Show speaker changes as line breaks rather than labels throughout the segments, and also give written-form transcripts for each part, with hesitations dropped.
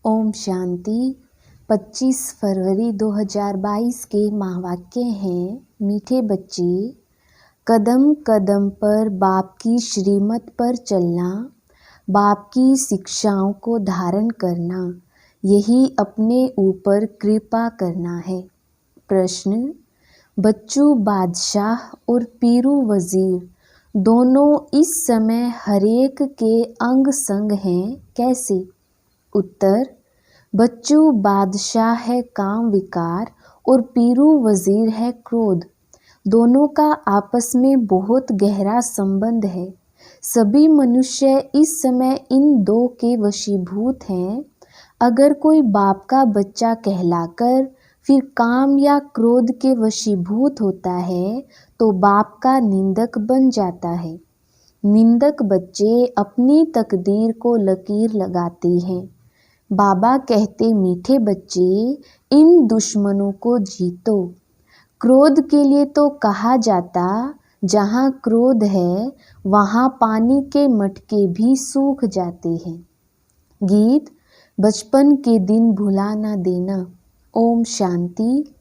ओम शांति। 25 फरवरी 2022 के महावाक्य हैं, मीठे बच्चे, कदम कदम पर बाप की श्रीमत पर चलना, बाप की शिक्षाओं को धारण करना, यही अपने ऊपर कृपा करना है। प्रश्न: बच्चू बादशाह और पीरू वजीर दोनों इस समय हरेक के अंग संग हैं, कैसे? उत्तर: बच्चू बादशाह है काम विकार और पीरू वजीर है क्रोध। दोनों का आपस में बहुत गहरा संबंध है। सभी मनुष्य इस समय इन दो के वशीभूत हैं। अगर कोई बाप का बच्चा कहलाकर फिर काम या क्रोध के वशीभूत होता है तो बाप का निंदक बन जाता है। निंदक बच्चे अपनी तकदीर को लकीर लगाते हैं। बाबा कहते, मीठे बच्चे, इन दुश्मनों को जीतो। क्रोध के लिए तो कहा जाता, जहाँ क्रोध है वहाँ पानी के मटके भी सूख जाते हैं। गीत बचपन के दिन भुला ना देना। ओम शांति।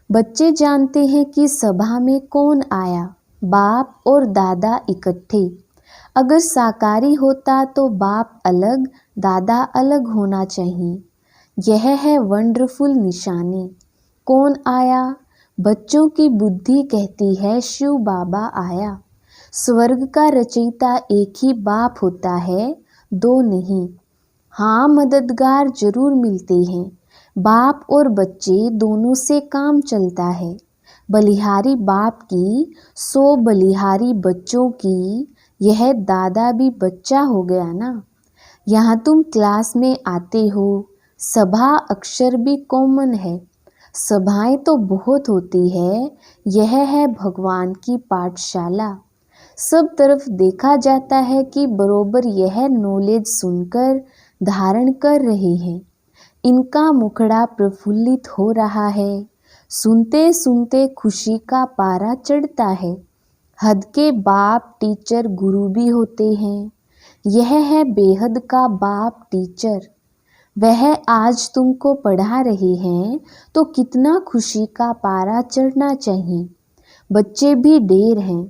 बच्चे जानते हैं कि सभा में कौन आया, बाप और दादा इकट्ठे। अगर साकारी होता तो बाप अलग, दादा अलग होना चाहिए। यह है वंडरफुल निशानी। कौन आया? बच्चों की बुद्धि कहती है शिव बाबा आया। स्वर्ग का रचयिता एक ही बाप होता है, दो नहीं। हाँ, मददगार जरूर मिलते हैं। बाप और बच्चे दोनों से काम चलता है। बलिहारी बाप की 100 बलिहारी बच्चों की, यह दादा भी बच्चा हो गया ना। यहाँ तुम क्लास में आते हो, सभा अक्षर भी कॉमन है। सभाएं तो बहुत होती है, यह है भगवान की पाठशाला। सब तरफ देखा जाता है कि बरोबर यह नॉलेज सुनकर धारण कर रहे हैं। इनका मुखड़ा प्रफुल्लित हो रहा है। सुनते सुनते खुशी का पारा चढ़ता है। हद के बाप टीचर गुरु भी होते हैं। यह है बेहद का बाप टीचर। वह आज तुमको पढ़ा रहे हैं तो कितना खुशी का पारा चढ़ना चाहिए। बच्चे भी ढेर हैं।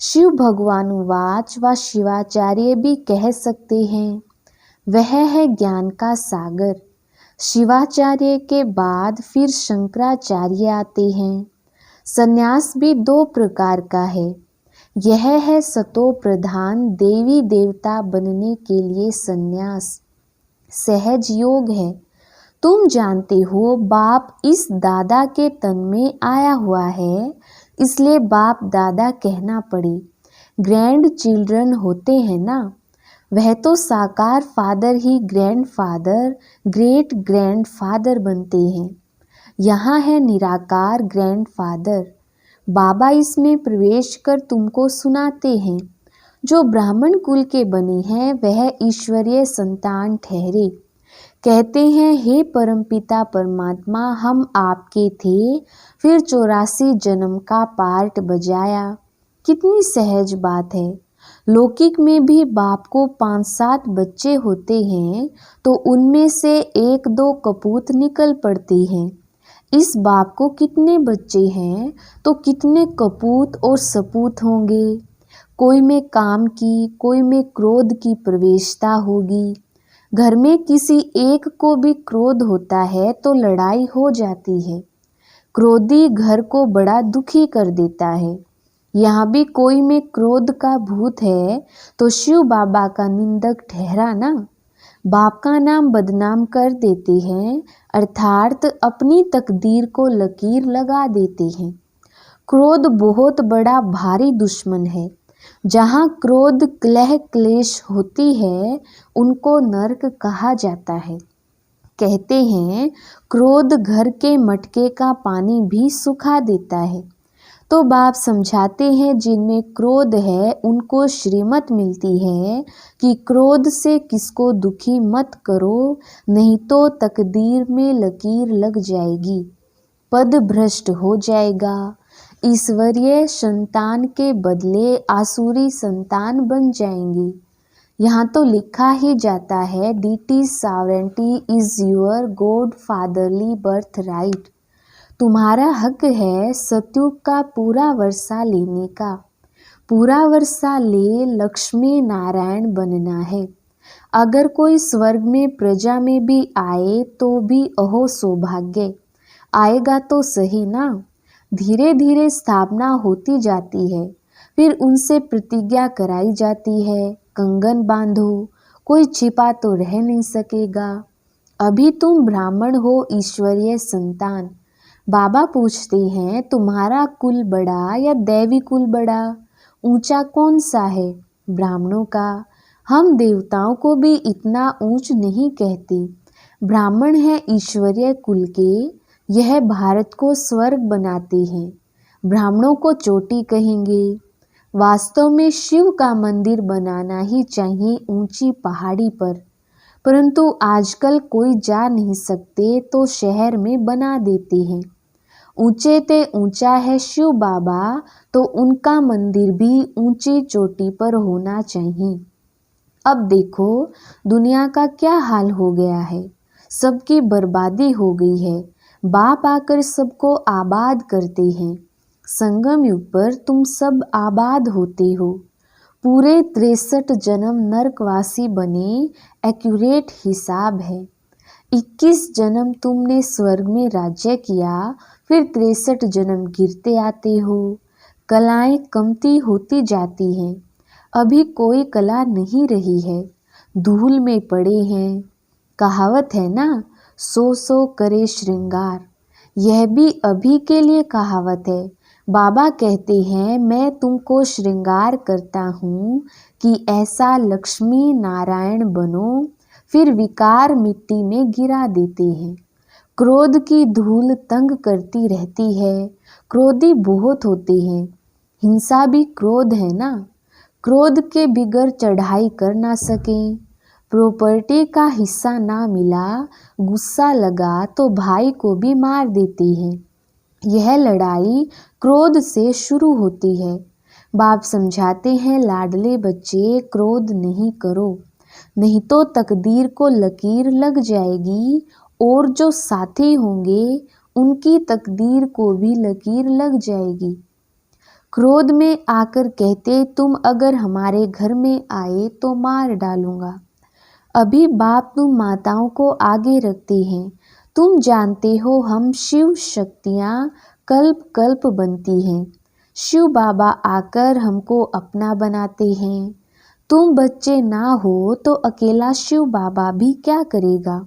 शिव भगवानुवाच व शिवाचार्य भी कह सकते हैं। वह है ज्ञान का सागर। शिवाचार्य के बाद फिर शंकराचार्य आते हैं। संन्यास भी 2 प्रकार का है। यह है सतो प्रधान देवी देवता बनने के लिए संन्यास। सहज योग है। तुम जानते हो बाप इस दादा के तन में आया हुआ है, इसलिए बाप दादा कहना पड़े। ग्रैंड चिल्ड्रन होते हैं ना, वह तो साकार फादर ही grandfather, great grandfather बनते हैं। यहाँ है निराकार ग्रैंड फादर। बाबा इसमें प्रवेश कर तुमको सुनाते हैं। जो ब्राह्मण कुल के बने हैं वह ईश्वरीय संतान ठहरे। कहते हैं, हे परमपिता परमात्मा, हम आपके थे, फिर 84 जन्म का पार्ट बजाया। कितनी सहज बात है। लौकिक में भी बाप को 5-7 बच्चे होते हैं तो उनमें से 1-2 कपूत निकल पड़ते हैं। इस बाप को कितने बच्चे हैं तो कितने कपूत और सपूत होंगे। कोई में काम की, कोई में क्रोध की प्रवेशता होगी। घर में किसी एक को भी क्रोध होता है तो लड़ाई हो जाती है। क्रोधी घर को बड़ा दुखी कर देता है। यहाँ भी कोई में क्रोध का भूत है तो शिव बाबा का निंदक ठहरा ना। बाप का नाम बदनाम कर देते हैं, अर्थात अपनी तकदीर को लकीर लगा देते हैं। क्रोध बहुत बड़ा भारी दुश्मन है। जहाँ क्रोध क्लेह क्लेश होती है उनको नरक कहा जाता है। कहते हैं, क्रोध घर के मटके का पानी भी सुखा देता है। तो बाप समझाते हैं, जिनमें क्रोध है उनको श्रीमत मिलती है कि क्रोध से किसको दुखी मत करो, नहीं तो तकदीर में लकीर लग जाएगी, पद भ्रष्ट हो जाएगा। ईश्वरीय संतान के बदले आसुरी संतान बन जाएंगे। यहाँ तो लिखा ही जाता है, DT sovereignty is your god fatherly birthright. तुम्हारा हक है सतयुग का पूरा वर्षा लेने का। पूरा वर्षा ले लक्ष्मी नारायण बनना है। अगर कोई स्वर्ग में प्रजा में भी आए तो भी अहो सौभाग्य। आएगा तो सही ना। धीरे धीरे स्थापना होती जाती है, फिर उनसे प्रतिज्ञा कराई जाती है, कंगन बांधो, कोई छिपा तो रह नहीं सकेगा। अभी तुम ब्राह्मण हो, ईश्वरीय संतान। बाबा पूछते हैं, तुम्हारा कुल बड़ा या दैवी कुल बड़ा? ऊंचा कौन सा है? ब्राह्मणों का। हम देवताओं को भी इतना ऊंच नहीं कहते। ब्राह्मण है ईश्वरीय कुल के, यह भारत को स्वर्ग बनाते हैं। ब्राह्मणों को चोटी कहेंगे। वास्तव में शिव का मंदिर बनाना ही चाहिए ऊंची पहाड़ी पर, परंतु आजकल कोई जा नहीं सकते तो शहर में बना देते हैं। ऊंचे ते ऊंचा है शिव बाबा, तो उनका मंदिर भी ऊंची चोटी पर होना चाहिए। अब देखो दुनिया का क्या हाल हो गया है, सबकी बर्बादी हो गई है। बाप आकर सबको आबाद करते हैं। संगम युग पर तुम सब आबाद होते हो। पूरे 63 जन्म नरकवासी बने, एक्यूरेट हिसाब है। 21 जन्म तुमने स्वर्ग में राज्य किया, फिर 63 जन्म गिरते आते हो। कलाएं कमती होती जाती हैं। अभी कोई कला नहीं रही है, धूल में पड़े हैं। कहावत है ना, सो सो करे श्रृंगार। यह भी अभी के लिए कहावत है। बाबा कहते हैं, मैं तुमको श्रृंगार करता हूँ कि ऐसा लक्ष्मी नारायण बनो। फिर विकार मिट्टी में गिरा देते हैं। क्रोध की धूल तंग करती रहती है। क्रोधी बहुत होते हैं। हिंसा भी क्रोध है ना। क्रोध के बिगर चढ़ाई कर ना सकें। प्रॉपर्टी का हिस्सा ना मिला, गुस्सा लगा तो भाई को भी मार देते हैं। यह लड़ाई क्रोध से शुरू होती है। बाप समझाते हैं, लाडले बच्चे क्रोध नहीं करो, नहीं तो तकदीर को लकीर लग जाएगी, और जो साथी होंगे उनकी तकदीर को भी लकीर लग जाएगी। क्रोध में आकर कहते, तुम अगर हमारे घर में आए तो मार डालूंगा। अभी बाप तुम माताओं को आगे रखते हैं। तुम जानते हो हम शिव शक्तियाँ कल्प कल्प बनती हैं। शिव बाबा आकर हमको अपना बनाते हैं। तुम बच्चे ना हो तो अकेला शिव बाबा भी क्या करेगा।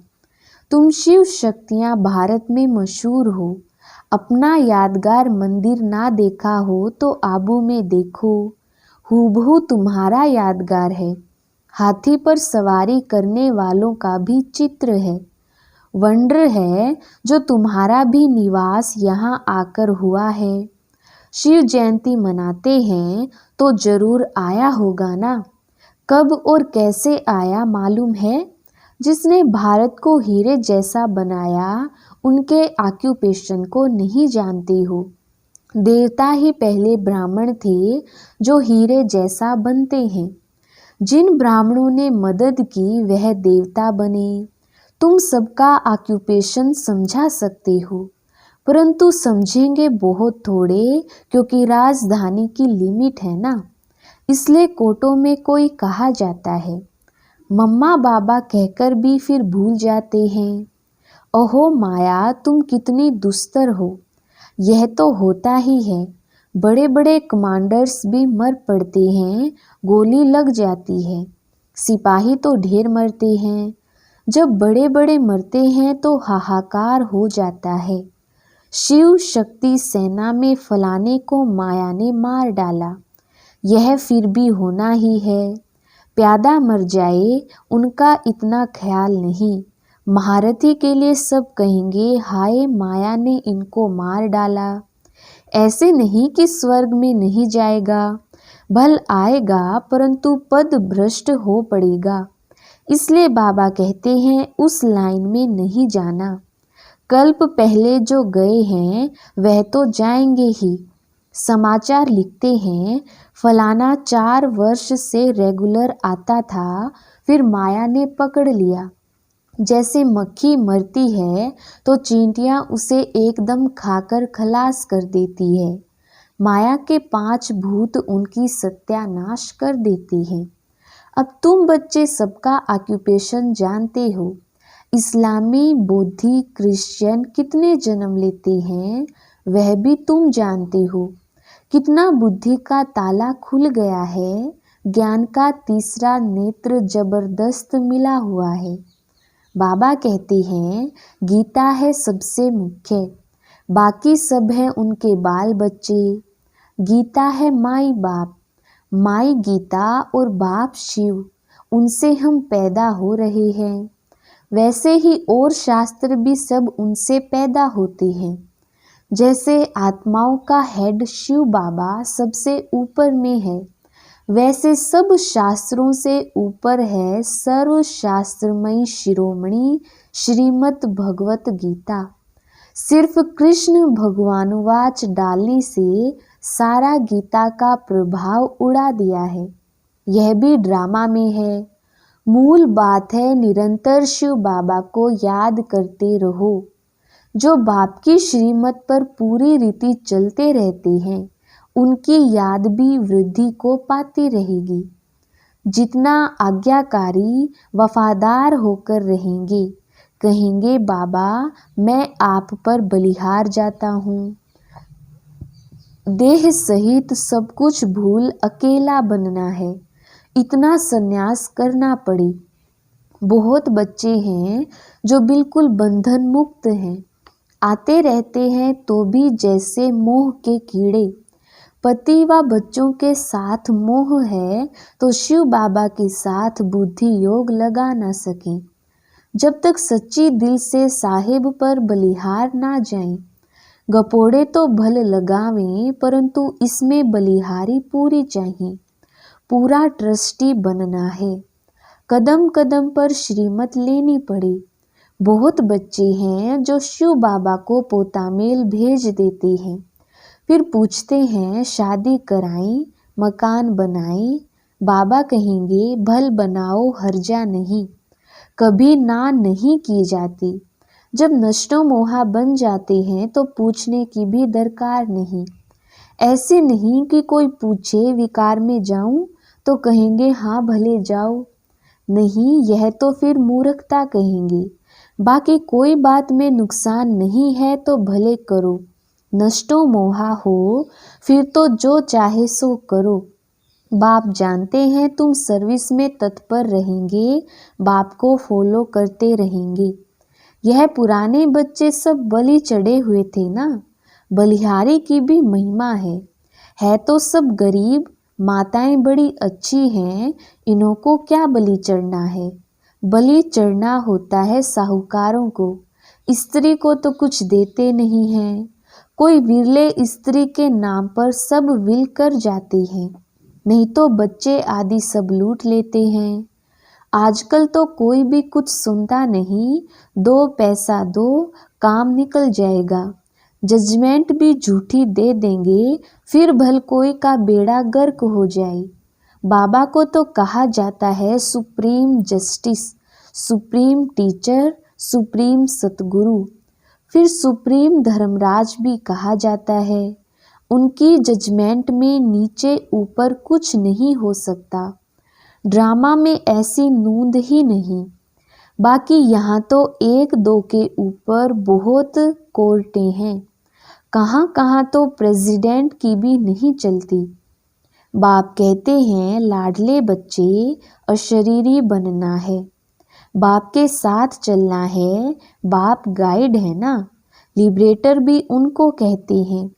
तुम शिव शक्तियाँ भारत में मशहूर हो। अपना यादगार मंदिर ना देखा हो तो आबू में देखो, हूबहू तुम्हारा यादगार है। हाथी पर सवारी करने वालों का भी चित्र है। वंडर है जो तुम्हारा भी निवास यहाँ आकर हुआ है। शिव जयंती मनाते हैं तो जरूर आया होगा ना। कब और कैसे आया मालूम है? जिसने भारत को हीरे जैसा बनाया, उनके ऑक्यूपेशन को नहीं जानते हो। देवता ही पहले ब्राह्मण थे जो हीरे जैसा बनते हैं। जिन ब्राह्मणों ने मदद की वह देवता बने। तुम सबका ऑक्यूपेशन समझा सकते हो, परंतु समझेंगे बहुत थोड़े, क्योंकि राजधानी की लिमिट है ना। इसलिए कोटों में कोई कहा जाता है। मम्मा बाबा कहकर भी फिर भूल जाते हैं। ओहो माया, तुम कितनी दुस्तर हो। यह तो होता ही है। बड़े बड़े कमांडर्स भी मर पड़ते हैं, गोली लग जाती है। सिपाही तो ढेर मरते हैं। जब बड़े बड़े मरते हैं तो हाहाकार हो जाता है। शिव शक्ति सेना में फलाने को माया ने मार डाला। यह फिर भी होना ही है। प्यादा मर जाए उनका इतना ख्याल नहीं। महारथी के लिए सब कहेंगे, हाय माया ने इनको मार डाला। ऐसे नहीं कि स्वर्ग में नहीं जाएगा, भल आएगा, परंतु पद भ्रष्ट हो पड़ेगा। इसलिए बाबा कहते हैं उस लाइन में नहीं जाना। कल्प पहले जो गए हैं वह तो जाएंगे ही। समाचार लिखते हैं, फलाना 4 वर्ष से रेगुलर आता था, फिर माया ने पकड़ लिया। जैसे मक्खी मरती है तो चींटियां उसे एकदम खाकर खलास कर देती है। माया के 5 भूत उनकी सत्यानाश कर देती हैं। अब तुम बच्चे सबका ऑक्यूपेशन जानते हो। इस्लामी, बौद्धि, क्रिश्चियन कितने जन्म लेते हैं वह भी तुम जानते हो। कितना बुद्धि का ताला खुल गया है, ज्ञान का तीसरा नेत्र जबरदस्त मिला हुआ है। बाबा कहते हैं गीता है सबसे मुख्य, बाकी सब है उनके बाल बच्चे। गीता है माई बाप, माई गीता और बाप शिव, उनसे हम पैदा हो रहे हैं। वैसे ही और शास्त्र भी सब उनसे पैदा होते हैं। जैसे आत्माओं का हेड शिव बाबा सबसे ऊपर में है, वैसे सब शास्त्रों से ऊपर है सर्वशास्त्रमयी शिरोमणि श्रीमद् भगवत गीता। सिर्फ कृष्ण भगवानुवाच डालने से सारा गीता का प्रभाव उड़ा दिया है। यह भी ड्रामा में है। मूल बात है निरंतर शिव बाबा को याद करते रहो। जो बाप की श्रीमत पर पूरी रीति चलते रहते हैं उनकी याद भी वृद्धि को पाती रहेगी। जितना आज्ञाकारी वफादार होकर रहेंगे, कहेंगे बाबा मैं आप पर बलिहार जाता हूँ। देह सहित सब कुछ भूल अकेला बनना है, इतना संन्यास करना पड़े। बहुत बच्चे हैं जो बिल्कुल बंधन मुक्त हैं, आते रहते हैं तो भी जैसे मोह के कीड़े। पति व बच्चों के साथ मोह है तो शिव बाबा के साथ बुद्धि योग लगा न सकें। जब तक सच्ची दिल से साहिब पर बलिहार ना जाएं। गपोड़े तो भल लगावें परंतु इसमें बलिहारी पूरी चाहिए। पूरा ट्रस्टी बनना है। कदम कदम पर श्रीमत लेनी पड़े। बहुत बच्चे हैं जो शिव बाबा को पोतामेल भेज देते हैं, फिर पूछते हैं शादी कराएं, मकान बनाएं। बाबा कहेंगे भल बनाओ हर्जा नहीं, कभी ना नहीं की जाती। जब नष्टो मोहा बन जाते हैं तो पूछने की भी दरकार नहीं। ऐसे नहीं कि कोई पूछे विकार में जाऊं तो कहेंगे हाँ भले जाओ, नहीं यह तो फिर मूर्खता कहेंगे। बाकी कोई बात में नुकसान नहीं है तो भले करो। नष्टो मोहा हो फिर तो जो चाहे सो करो। बाप जानते हैं तुम सर्विस में तत्पर रहेंगे, बाप को फॉलो करते रहेंगे। यह पुराने बच्चे सब बलि चढ़े हुए थे ना, बलिहारी की भी महिमा है तो सब गरीब। माताएं बड़ी अच्छी हैं, इन्हों को क्या बलि चढ़ना है। बलि चढ़ना होता है साहूकारों को, स्त्री को तो कुछ देते नहीं हैं। कोई विरले स्त्री के नाम पर सब विल कर जाते हैं, नहीं तो बच्चे आदि सब लूट लेते हैं। आजकल तो कोई भी कुछ सुनता नहीं, 2 पैसा दो काम निकल जाएगा। जजमेंट भी झूठी दे देंगे, फिर भल कोई का बेड़ा गर्क हो जाए। बाबा को तो कहा जाता है supreme justice, supreme teacher, supreme सतगुरु, फिर सुप्रीम धर्मराज भी कहा जाता है। उनकी जजमेंट में नीचे ऊपर कुछ नहीं हो सकता। ड्रामा में ऐसी नूंद ही नहीं। बाकी यहाँ तो 1-2 के ऊपर बहुत कोर्टें हैं, कहाँ कहाँ तो प्रेसिडेंट की भी नहीं चलती। बाप कहते हैं लाडले बच्चे अशरीरी बनना है, बाप के साथ चलना है। बाप गाइड है ना, लिबरेटर भी उनको कहते हैं।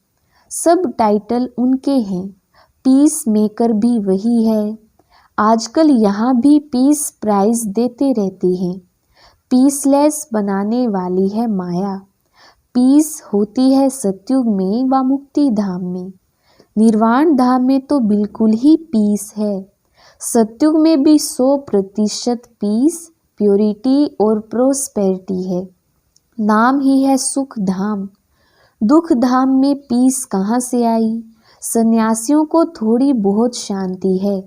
सब टाइटल उनके हैं, पीस मेकर भी वही है। आजकल यहाँ भी पीस प्राइज देते रहते हैं। पीसलेस बनाने वाली है माया। पीस होती है सतयुग में व मुक्ति धाम में। निर्वाण धाम में तो बिल्कुल ही पीस है। सतयुग में भी 100% पीस, प्योरिटी और प्रोस्पेरिटी है। नाम ही है सुख धाम। दुख धाम में पीस कहाँ से आई? सन्यासियों को थोड़ी बहुत शांति है,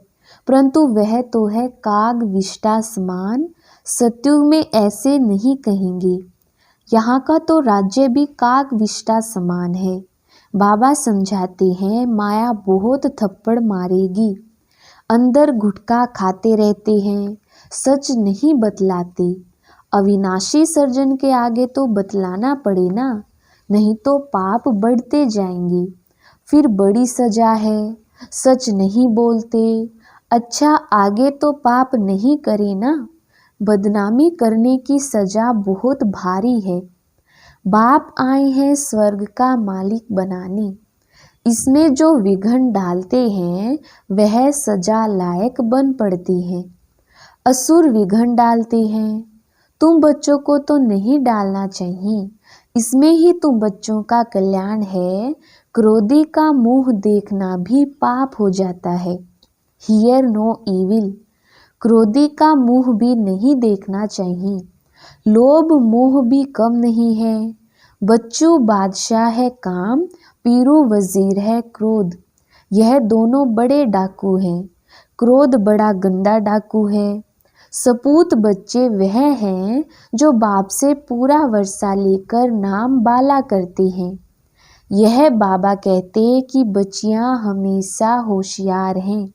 परंतु वह तो है काग विष्टा समान। सत्युग में ऐसे नहीं कहेंगे। यहाँ का तो राज्य भी काग विष्टा समान है। बाबा समझाते हैं, माया बहुत थप्पड़ मारेगी। अंदर गुटखा खाते रहते हैं, सच नहीं बतलाते। अविनाशी सर्जन के आगे तो बतलाना पड़े ना, नहीं तो पाप बढ़ते जाएंगे। फिर बड़ी सजा है, सच नहीं बोलते। अच्छा, आगे तो पाप नहीं करे ना। बदनामी करने की सजा बहुत भारी है। बाप आए हैं स्वर्ग का मालिक बनाने। इसमें जो विघन डालते हैं वह सजा लायक बन पड़ती हैं। असुर विघन डालते हैं। तुम बच्चों को तो नहीं डालना चाहिए, इसमें ही तुम बच्चों का कल्याण है। क्रोधी का मुंह देखना भी पाप हो जाता है। Hear no evil. क्रोधी का मुंह भी नहीं देखना चाहिए। लोभ मोह भी कम नहीं है। बच्चू बादशाह है काम, पीरू वजीर है क्रोध। यह दोनों बड़े डाकू हैं। क्रोध बड़ा गंदा डाकू है। सपूत बच्चे वह हैं जो बाप से पूरा वर्षा लेकर नाम बाला करते हैं। यह बाबा कहते कि बच्चियां हमेशा होशियार हैं।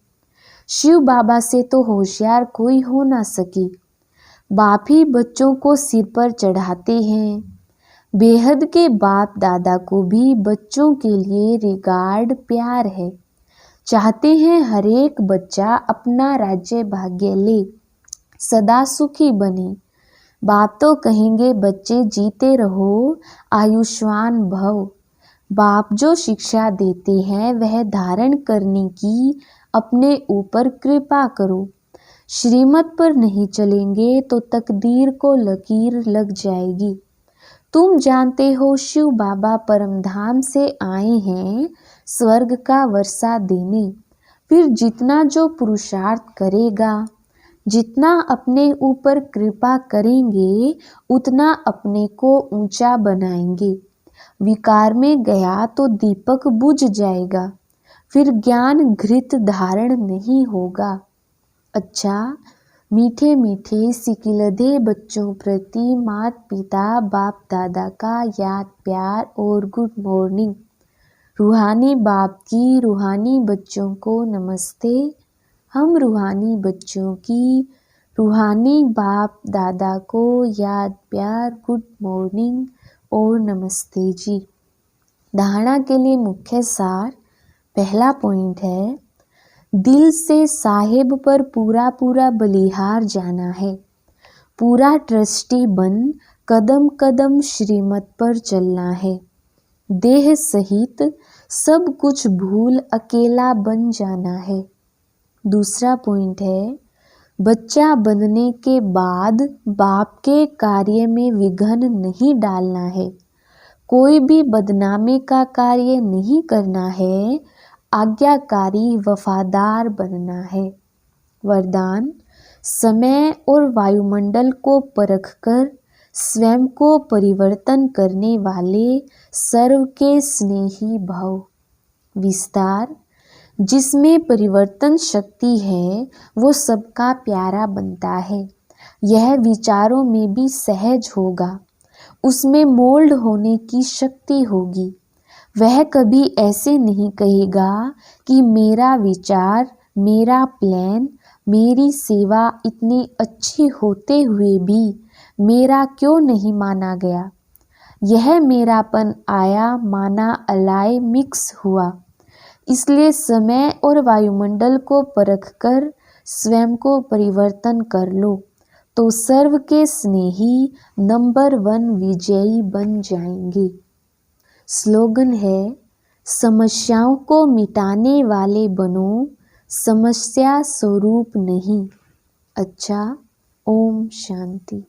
शिव बाबा से तो होशियार कोई हो ना सके। बाप ही बच्चों को सिर पर चढ़ाते हैं। बेहद के बाप दादा को भी बच्चों के लिए रिगार्ड प्यार है। चाहते हैं हरेक बच्चा अपना राज्य भाग्य ले, सदा सुखी बने। बाप तो कहेंगे बच्चे जीते रहो, आयुष्मान भव। बाप जो शिक्षा देते हैं वह धारण करने की अपने ऊपर कृपा करो। श्रीमत पर नहीं चलेंगे तो तकदीर को लकीर लग जाएगी। तुम जानते हो शिव बाबा परमधाम से आए हैं स्वर्ग का वर्षा देने। फिर जितना जो पुरुषार्थ करेगा, जितना अपने ऊपर कृपा करेंगे, उतना अपने को ऊंचा बनाएंगे। विकार में गया तो दीपक बुझ जाएगा, फिर ज्ञान घृत धारण नहीं होगा। अच्छा, मीठे मीठे सिकिलधे बच्चों प्रति माता पिता बाप दादा का याद प्यार और गुड मॉर्निंग। रूहानी बाप की रूहानी बच्चों को नमस्ते। हम रूहानी बच्चों की रूहानी बाप दादा को याद प्यार गुड मॉर्निंग और नमस्ते जी। धारणा के लिए मुख्य सार। पहला पॉइंट है, दिल से साहेब पर पूरा पूरा बलिहार जाना है। पूरा ट्रस्टी बन कदम कदम श्रीमत पर चलना है। देह सहित सब कुछ भूल अकेला बन जाना है। दूसरा पॉइंट है, बच्चा बनने के बाद बाप के कार्य में विघन नहीं डालना है। कोई भी बदनामी का कार्य नहीं करना है। आज्ञाकारी वफादार बनना है। वरदान, समय और वायुमंडल को परखकर स्वयं को परिवर्तन करने वाले सर्व के स्नेही भव। विस्तार, जिसमें परिवर्तन शक्ति है वो सबका प्यारा बनता है। यह विचारों में भी सहज होगा। उसमें मोल्ड होने की शक्ति होगी। वह कभी ऐसे नहीं कहेगा कि मेरा विचार, मेरा प्लान, मेरी सेवा इतनी अच्छी होते हुए भी मेरा क्यों नहीं माना गया। यह मेरापन आया, माना, अलाय, मिक्स हुआ। इसलिए समय और वायुमंडल को परखकर स्वयं को परिवर्तन कर लो, तो सर्व के स्नेही नंबर 1 विजयी बन जाएंगे। स्लोगन है, समस्याओं को मिटाने वाले बनो, समस्या स्वरूप नहीं। अच्छा, ओम शांति।